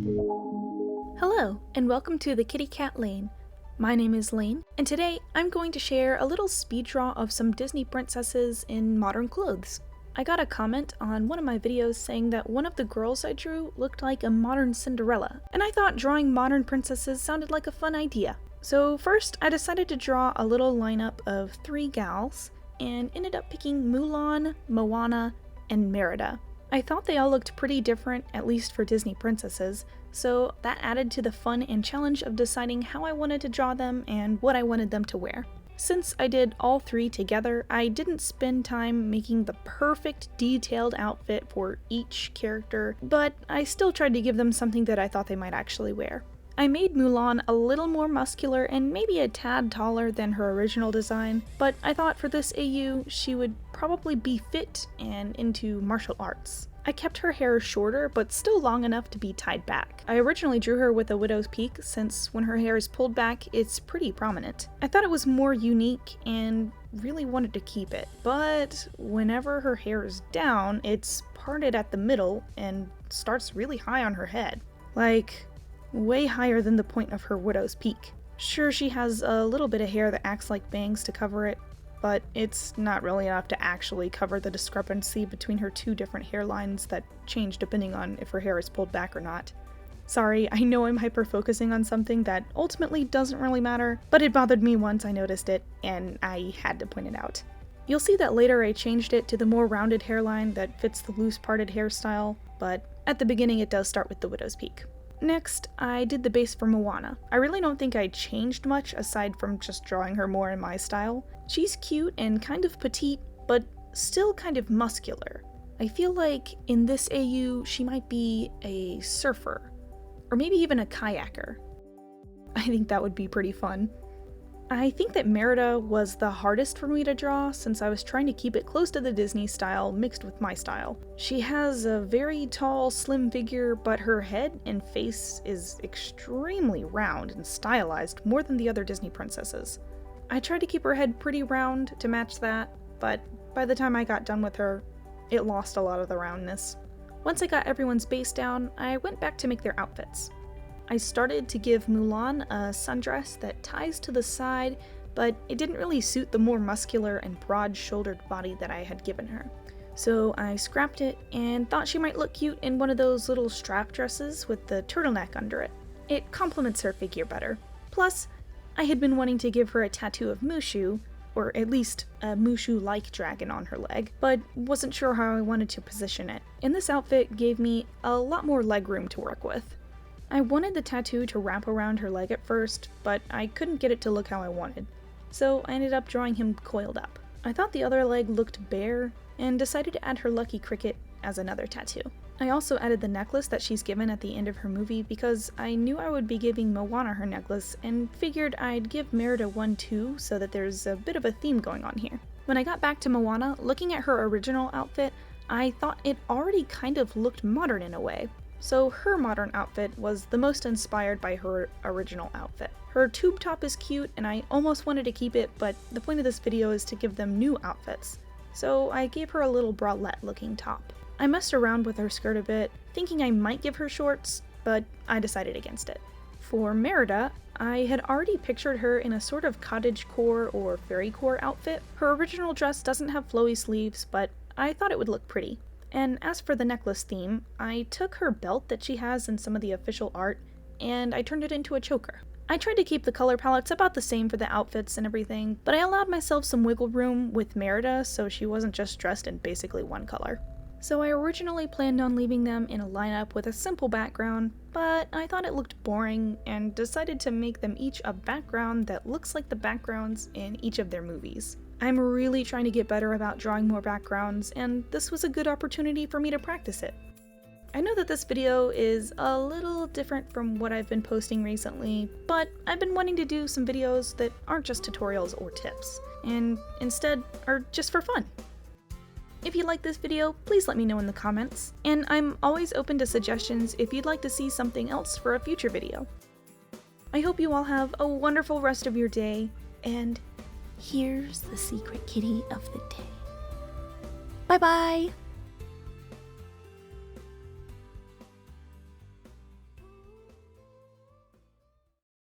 Hello, and welcome to the Kitty Cat Lane. My name is Lane, and today I'm going to share a little speed draw of some Disney princesses in modern clothes. I got a comment on one of my videos saying that one of the girls I drew looked like a modern Cinderella, and I thought drawing modern princesses sounded like a fun idea. So first, I decided to draw a little lineup of 3 gals, and ended up picking Mulan, Moana, and Merida. I thought they all looked pretty different, at least for Disney princesses, so that added to the fun and challenge of deciding how I wanted to draw them and what I wanted them to wear. Since I did all 3 together, I didn't spend time making the perfect detailed outfit for each character, but I still tried to give them something that I thought they might actually wear. I made Mulan a little more muscular and maybe a tad taller than her original design, but I thought for this AU she would probably be fit and into martial arts. I kept her hair shorter, but still long enough to be tied back. I originally drew her with a widow's peak, since when her hair is pulled back, it's pretty prominent. I thought it was more unique and really wanted to keep it, but whenever her hair is down, it's parted at the middle and starts really high on her head. Like, way higher than the point of her widow's peak. Sure, she has a little bit of hair that acts like bangs to cover it, but it's not really enough to actually cover the discrepancy between her 2 different hairlines that change depending on if her hair is pulled back or not. Sorry, I know I'm hyper-focusing on something that ultimately doesn't really matter, but it bothered me once I noticed it, and I had to point it out. You'll see that later I changed it to the more rounded hairline that fits the loose parted hairstyle, but at the beginning it does start with the widow's peak. Next, I did the base for Moana. I really don't think I changed much aside from just drawing her more in my style. She's cute and kind of petite, but still kind of muscular. I feel like in this AU she might be a surfer, or maybe even a kayaker. I think that would be pretty fun. I think that Merida was the hardest for me to draw since I was trying to keep it close to the Disney style mixed with my style. She has a very tall, slim figure, but her head and face is extremely round and stylized more than the other Disney princesses. I tried to keep her head pretty round to match that, but by the time I got done with her, it lost a lot of the roundness. Once I got everyone's base down, I went back to make their outfits. I started to give Mulan a sundress that ties to the side, but it didn't really suit the more muscular and broad-shouldered body that I had given her. So I scrapped it and thought she might look cute in one of those little strap dresses with the turtleneck under it. It complements her figure better. Plus, I had been wanting to give her a tattoo of Mushu, or at least a Mushu-like dragon on her leg, but wasn't sure how I wanted to position it. And this outfit gave me a lot more leg room to work with. I wanted the tattoo to wrap around her leg at first, but I couldn't get it to look how I wanted, so I ended up drawing him coiled up. I thought the other leg looked bare, and decided to add her lucky cricket as another tattoo. I also added the necklace that she's given at the end of her movie because I knew I would be giving Moana her necklace, and figured I'd give Merida one too so that there's a bit of a theme going on here. When I got back to Moana, looking at her original outfit, I thought it already kind of looked modern in a way. So her modern outfit was the most inspired by her original outfit. Her tube top is cute and I almost wanted to keep it, but the point of this video is to give them new outfits. So I gave her a little bralette looking top. I messed around with her skirt a bit, thinking I might give her shorts, but I decided against it. For Merida, I had already pictured her in a sort of cottagecore or fairycore outfit. Her original dress doesn't have flowy sleeves, but I thought it would look pretty. And as for the necklace theme, I took her belt that she has in some of the official art, and I turned it into a choker. I tried to keep the color palettes about the same for the outfits and everything, but I allowed myself some wiggle room with Merida so she wasn't just dressed in basically one color. So I originally planned on leaving them in a lineup with a simple background, but I thought it looked boring and decided to make them each a background that looks like the backgrounds in each of their movies. I'm really trying to get better about drawing more backgrounds, and this was a good opportunity for me to practice it. I know that this video is a little different from what I've been posting recently, but I've been wanting to do some videos that aren't just tutorials or tips, and instead are just for fun. If you like this video, please let me know in the comments, and I'm always open to suggestions if you'd like to see something else for a future video. I hope you all have a wonderful rest of your day, and here's the secret kitty of the day. Bye bye!